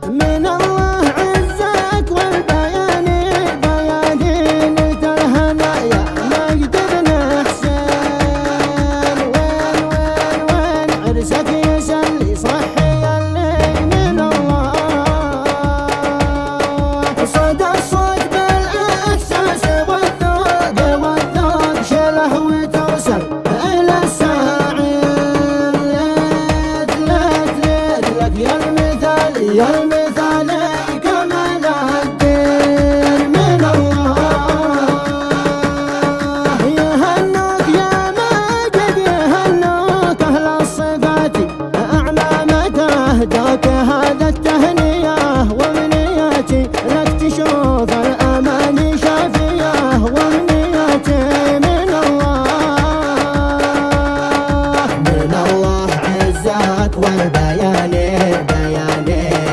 من الله عزك والبيان بيانين الهنايا نقدر نحسن وين عرسك يسلي صحي اللي من الله صدى الصوت بالاحساس والذوق شله وتوصل الى الساعين لك يا المثال كمال الدين من الله يهنوك يا ماجد يهنوك اهل الصفات اعلى مدى هداك هذا التهنئة